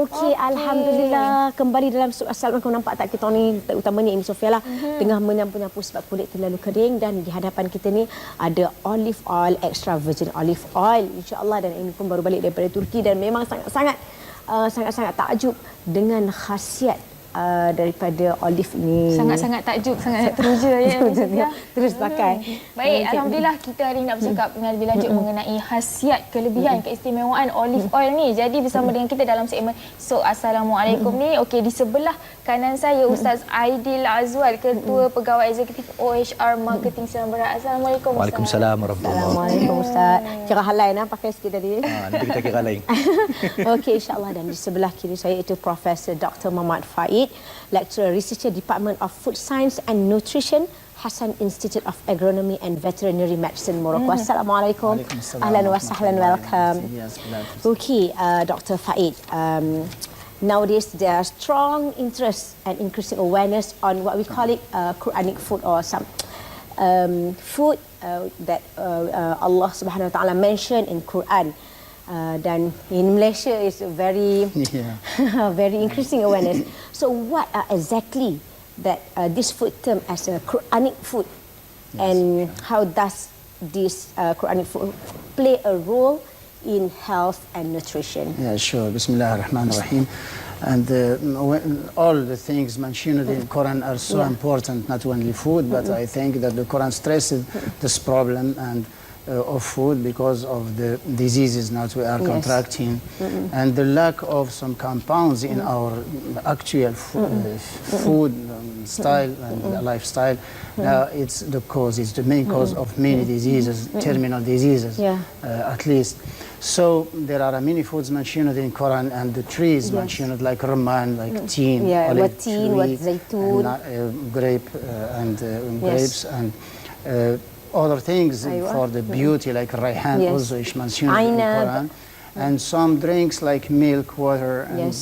Okey, alhamdulillah. Kembali dalam Assalamualaikum. Nampak tak kita ni, utamanya Imi Sofia lah, tengah menyapu-nyapu sebab kulit terlalu kering, dan di hadapan kita ni ada olive oil, extra virgin olive oil, insya-Allah. Dan Imi pun baru balik daripada Turki dan memang sangat-sangat takjub dengan khasiat daripada olive ini. Sangat-sangat takjub, sangat teruja ya. Terus pakai. Baik, alhamdulillah kita hari ini nak bercakap dengan lebih lanjut mengenai khasiat, kelebihan, keistimewaan olive oil ni. Jadi bersama dengan kita dalam segmen So Assalamualaikum ni. Okey, di sebelah kanan saya Ustaz Aidil Azwal, Ketua Pegawai Eksekutif OHR Marketing Silang Berat. Assalamualaikum Ustaz. Waalaikumsalam warahmatullahi wabarakatuh. Assalamualaikum Ustaz. Kira hal lain pakai sikit tadi. Nanti kita kira lain. Okey, insya-Allah. Dan di sebelah kiri saya itu Profesor Dr. Muhammad Faid, Lecturer Researcher Department of Food Science and Nutrition, Hassan Institute of Agronomy and Veterinary Medicine, Morocco. Assalamualaikum. Ahlan wa sahlan, welcome. Okay, Dr. Faid. Nowadays, there are strong interest and increasing awareness on what we call it Quranic food, or some food that Allah Subhanahu Wa Taala mentioned in Quran. Dan in Malaysia is very very increasing awareness. So what are exactly that this food term as a Quranic food, and how does this Quranic food play a role in health and nutrition? Yeah, sure. Bismillahirrahmanirrahim. And all the things mentioned in the Quran are so important, not only food, but I think that the Quran stresses this problem and of food because of the diseases that we are contracting, and the lack of some compounds in our actual food style and lifestyle. Now it's the cause, it's the main cause of many diseases, terminal diseases, at least. So there are many foods mentioned in Quran, and the trees mentioned like rumman, like teen, olive tree, zaitun, grape and grapes, and other things for the beauty, like rayhan, also is mentioned in Quran, and some drinks like milk, water, and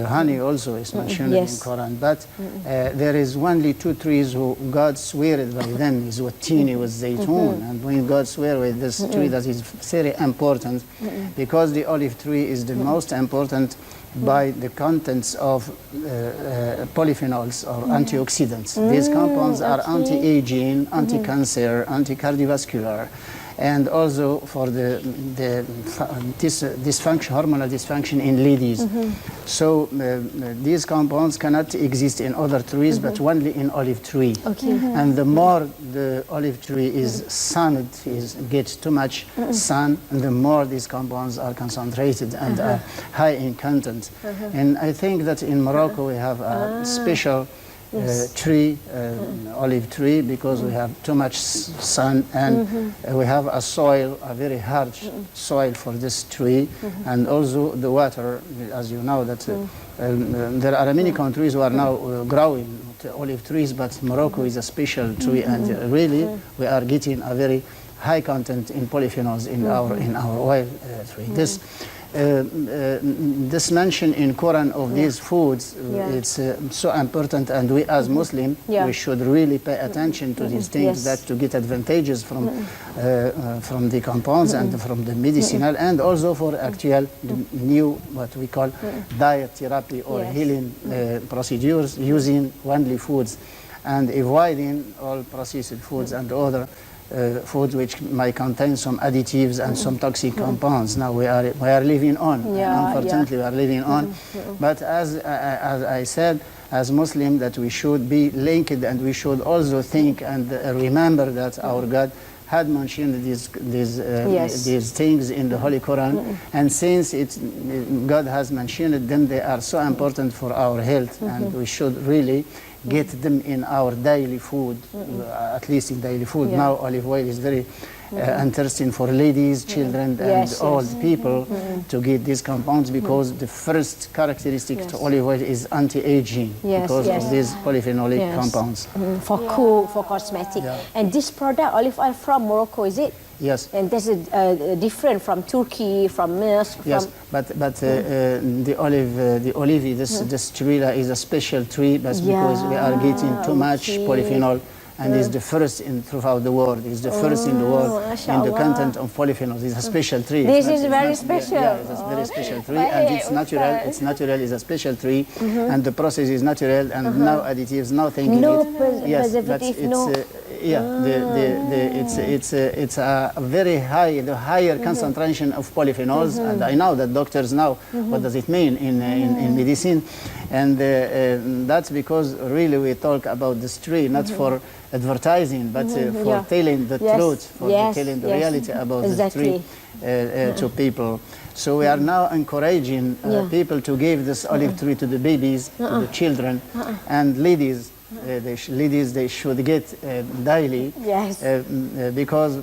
honey also is mentioned in Quran. But there is only two trees who God swear by them, is what tini was zaitun, and when God swear with this tree, that is very important, because the olive tree is the most important by the contents of polyphenols or antioxidants. These compounds are anti-aging, anti-cancer, anti-cardiovascular, and also for the hormonal dysfunction in ladies. So these compounds cannot exist in other trees, but only in olive tree. And the more the olive tree is sunned, gets too much sun, and the more these compounds are concentrated and are high in content. And I think that in Morocco we have a special tree, olive tree, because we have too much sun, and we have a soil, a very hard soil for this tree, and also the water, as you know, that there are many countries who are now growing olive trees, but Morocco is a special tree, and really we are getting a very high content in polyphenols in our oil tree. This mention in Quran of these foods, it's so important, and we as Muslim, we should really pay attention to these things, that to get advantages from the compounds and from the medicinal, and also for actual new, what we call diet therapy or healing procedures, using only foods and avoiding all processed foods and other foods which might contain some additives and some toxic compounds. Now we are living on. Unfortunately, we are living on. But as I said, as Muslim, that we should be linked, and we should also think and remember that our God had mentioned these things in the Holy Quran, and since God has mentioned them, they are so important for our health, and we should really get them in our daily food, at least in daily food. Now olive oil is very interesting for ladies, children, and old people to get these compounds, because the first characteristic to olive oil is anti-aging, because of these polyphenolic compounds. For cool, for cosmetic. And this product, olive oil from Morocco, is it? Yes. And this is different from Turkey, from Misr. Yes, but the Olivie, this tree is a special tree, but because we are getting too much polyphenol and is the first throughout the world. Is the first in the world in the content of polyphenols. It's a special tree. This is very special. Yeah, it's a very special tree, and it's natural. It's natural. It's a special tree, and the process is natural, and no additives, nothing in No it. Yes, but preservative, it's it's a very higher concentration of polyphenols, and I know that doctors know what does it mean in medicine, and that's because really we talk about this tree not for advertising, but for telling the truth, for telling the reality about the tree to people. So we are now encouraging people to give this olive tree to the babies, to the children, and ladies. They should get daily, because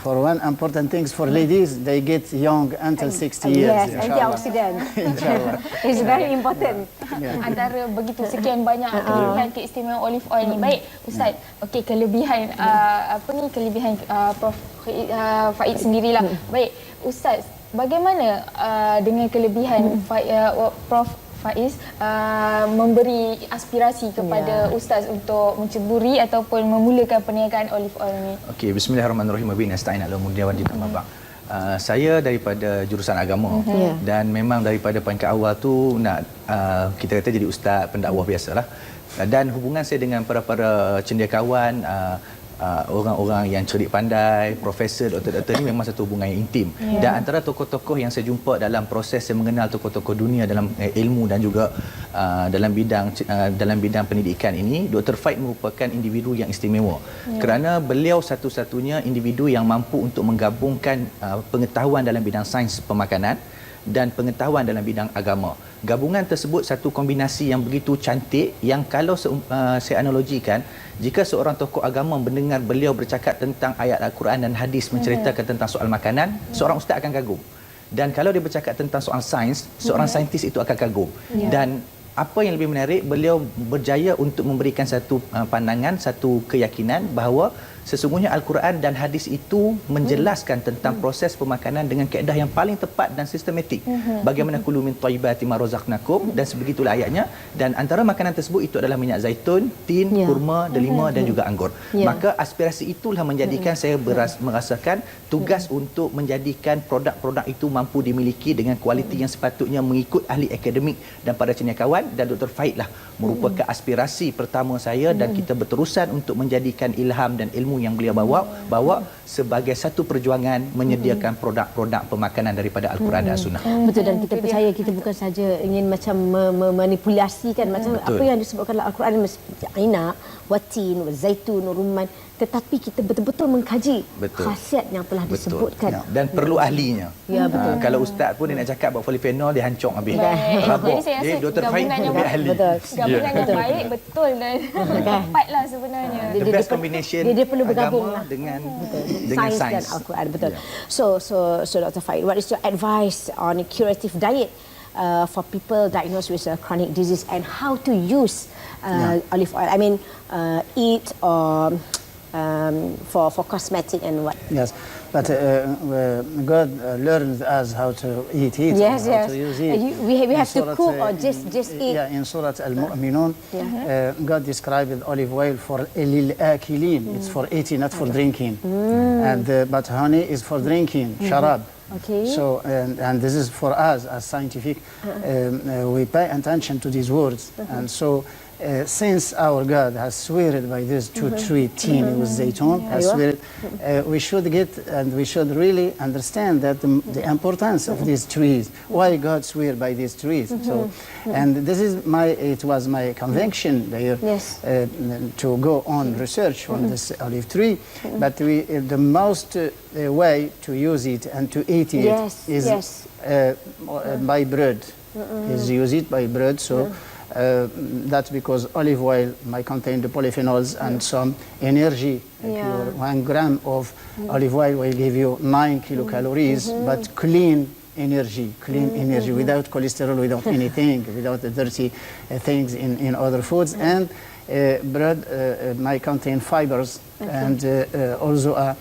for one important thing for ladies, they get young until 60 years. Yes, antioxidant. It's very important. Antara begitu sekian banyak kelebihan keistimewaan olive oil ni. Baik, Ustaz. Okey, kelebihan kelebihan Prof Faid sendirilah. Baik, Ustaz, bagaimana dengan kelebihan Prof Faiz memberi aspirasi kepada Ustaz untuk menceburi ataupun memulakan perniagaan olive oil ni? Okey, bismillahirrahmanirrahim. Wa bihi nasta'in ala umuri wa dinil mabak. Saya daripada jurusan agama dan memang daripada peringkat awal tu nak kita kata jadi ustaz, pendakwah biasalah. Dan hubungan saya dengan para cendekiawan, orang-orang yang cerdik pandai, profesor, doktor-doktor ni memang satu hubungan yang intim. Dan antara tokoh-tokoh yang saya jumpa dalam proses saya mengenal tokoh-tokoh dunia dalam ilmu dan juga dalam bidang pendidikan ini, Dr. Faid merupakan individu yang istimewa. Kerana beliau satu-satunya individu yang mampu untuk menggabungkan pengetahuan dalam bidang sains pemakanan dan pengetahuan dalam bidang agama. Gabungan tersebut satu kombinasi yang begitu cantik yang kalau saya analogikan, jika seorang tokoh agama mendengar beliau bercakap tentang ayat Al-Quran dan hadis menceritakan tentang soal makanan, seorang ustaz akan kagum. Dan kalau dia bercakap tentang soal sains, seorang saintis itu akan kagum. Dan apa yang lebih menarik, beliau berjaya untuk memberikan satu pandangan, satu keyakinan bahawa sesungguhnya Al-Quran dan hadis itu menjelaskan tentang proses pemakanan dengan kaedah yang paling tepat dan sistematik. Bagaimana kulu min thayyibati ma razaqnakum, dan sebegitulah ayatnya. Dan antara makanan tersebut itu adalah minyak zaitun, tin, kurma, delima dan juga anggur. Maka aspirasi itulah menjadikan saya merasakan tugas untuk menjadikan produk-produk itu mampu dimiliki dengan kualiti yang sepatutnya mengikut ahli akademik dan para cendekiawan, dan Dr. Faid lah merupakan aspirasi pertama saya, dan kita berterusan untuk menjadikan ilham dan ilmu yang beliau bawa sebagai satu perjuangan menyediakan produk-produk pemakanan daripada Al-Quran dan Sunnah. Betul, dan kita percaya kita bukan saja ingin macam memanipulasikan macam apa yang disebutkan dalam Al-Quran, aina, watin, zaitun, rumman, tetapi kita betul-betul mengkaji khasiat yang telah disebutkan. Dan perlu ahlinya. Ya, betul. Kalau ustaz pun dia nak cakap buat polyphenol, dia hancur habis. Jadi saya rasa Dr. Faid lebih ahli. Gabungan yang baik, betul dan tepatlah sebenarnya. The best combination dia perlu bergabung agama dengan sains sains dan Al-Quran. Betul. So Dr. Faid, what is your advice on a curative diet for people diagnosed with a chronic disease, and how to use olive oil? I mean, eat or for cosmetic and what? Yes, but God learns us how to eat it, how to use it. We have to cook or just eat. Yeah, in Surah Al-Mu'minun, God described olive oil for lil-akilin. It's for eating, not for drinking. And but honey is for drinking, sharab. Okay. So, and this is for us as scientific, we pay attention to these words. And so, since our God has sweared by this to treat tin with zaitun, has sweared, we should get and we should really understand that the importance of these trees. Why God swear by these trees? So, and this is it was my conviction there to go on research on this olive tree. But the most way to use it and to eat it is by bread. Is use it by bread. So. That's because olive oil might contain the polyphenols and some energy. 1 gram of olive oil will give you 9 kilocalories, but clean energy without cholesterol, without anything, without the dirty things in other foods. And bread might contain fibers and also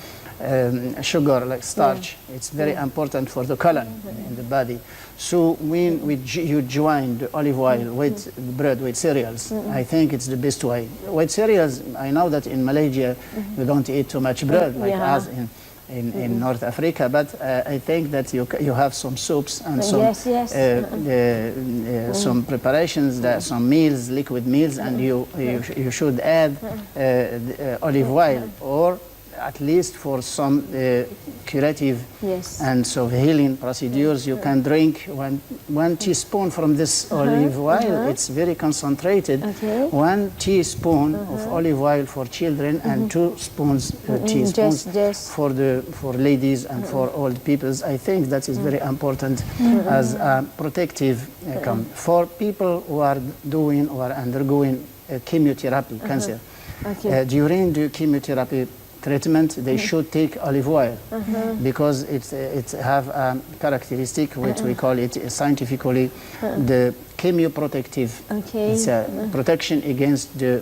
sugar like starch. It's very important for the color in the body. So when you join the olive oil with bread, with cereals, I think it's the best way. With cereals, I know that in Malaysia you don't eat too much bread like us in North Africa, but I think that you have some soups and some some preparations, some meals, liquid meals, and you should add olive oil, or at least for some curative and so healing procedures, you can drink one teaspoon from this olive oil. It's very concentrated. 1 teaspoon of olive oil for children and 2 teaspoons for ladies and for old people. I think that is very important as a protective for people who are doing or undergoing chemotherapy, cancer. During the chemotherapy treatment, they should take olive oil because it have a characteristic which we call it scientifically the chemoprotective. It's a protection against the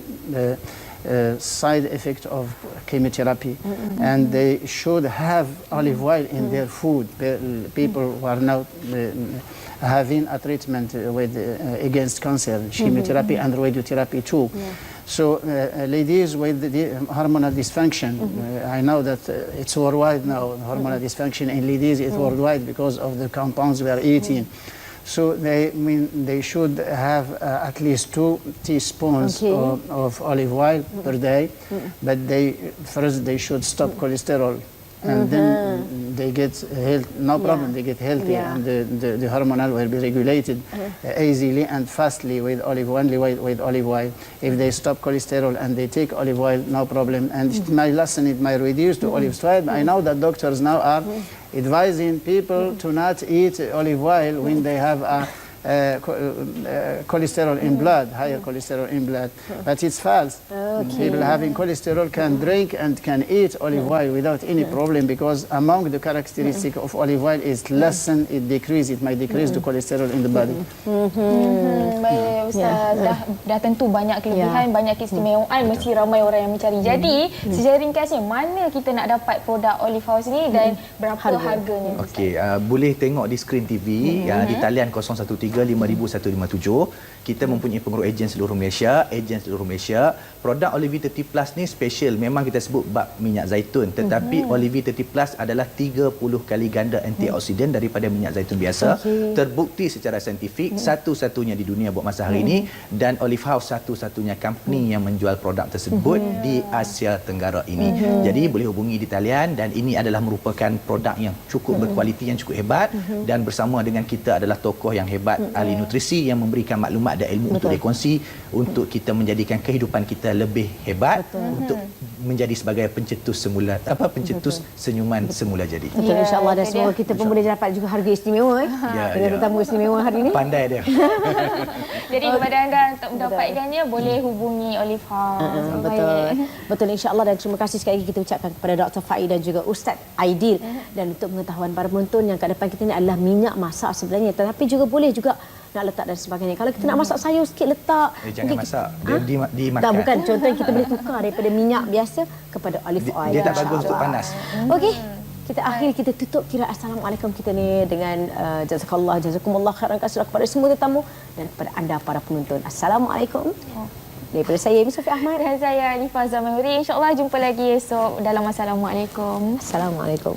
side effect of chemotherapy, and they should have olive oil in their food. People who are now having a treatment with against cancer, chemotherapy and radiotherapy too. So ladies with the hormonal dysfunction, I know that it's worldwide now, hormonal dysfunction in ladies is worldwide because of the compounds we are eating. So they should have at least 2 teaspoons of olive oil per day, but first they should stop cholesterol. And then they get health, no problem, they get healthy, and the hormonal will be regulated easily and fastly with olive oil. If they stop cholesterol and they take olive oil, no problem. And it might lessen, it might reduce to olive oil. I know that doctors now are advising people to not eat olive oil when they have a cholesterol in blood, higher cholesterol in blood, but it's false. People having cholesterol can drink and can eat olive oil without any problem, because among the characteristic of olive oil is lessen, it decrease, it might decrease the cholesterol in the body. Baik Ustaz, dah tentu banyak kelebihan, banyak keistimewaan, mesti ramai orang yang mencari. Jadi secara ringkasnya, mana kita nak dapat produk Olive House ni dan berapa harganya? Okey, boleh tengok di skrin TV di talian 013-5157. Kita mempunyai pengurus ejen seluruh Malaysia, Produk Olivie 30 Plus ni special. Memang kita sebut bab minyak zaitun, tetapi Olivie 30 Plus adalah 30 kali ganda antioksidan daripada minyak zaitun biasa. Terbukti secara saintifik, satu-satunya di dunia buat masa hari ini, dan Olive House satu-satunya company yang menjual produk tersebut di Asia Tenggara ini. Jadi boleh hubungi di talian, dan ini adalah merupakan produk yang cukup berkualiti, yang cukup hebat, dan bersama dengan kita adalah tokoh yang hebat, ahli nutrisi yang memberikan maklumat dan ilmu untuk dikongsi, untuk kita menjadikan kehidupan kita lebih hebat, untuk menjadi sebagai pencetus senyuman semula jadi. InsyaAllah, dan semoga kita pun boleh dapat juga harga istimewa dengan tetamu istimewa hari ini. Pandai dia. Jadi kepada anda untuk mendapatkannya, boleh hubungi Olive House. Betul, insyaAllah. Dan terima kasih sekali lagi kita ucapkan kepada Dr. Faid dan juga Ustaz Aidil. Dan untuk pengetahuan para penonton, yang kat depan kita ni adalah minyak masak sebenarnya, tetapi juga boleh juga nak letak dan sebagainya. Kalau kita nak masak sayur sikit, letak. Jangan masak, dia dimakan. Tak, bukan. Contohnya kita boleh tukar daripada minyak biasa kepada olive oil. Dia tak bagus untuk panas. Okey. Kita akhiri, kita tutup kira Assalamualaikum kita ni dengan jazakumullah khairan katsira kepada semua tetamu dan kepada anda para penonton. Assalamualaikum. Daripada saya Sophie Ahmad dan saya Alifah Zamahuri. InsyaAllah jumpa lagi esok dalam Assalamualaikum. Assalamualaikum.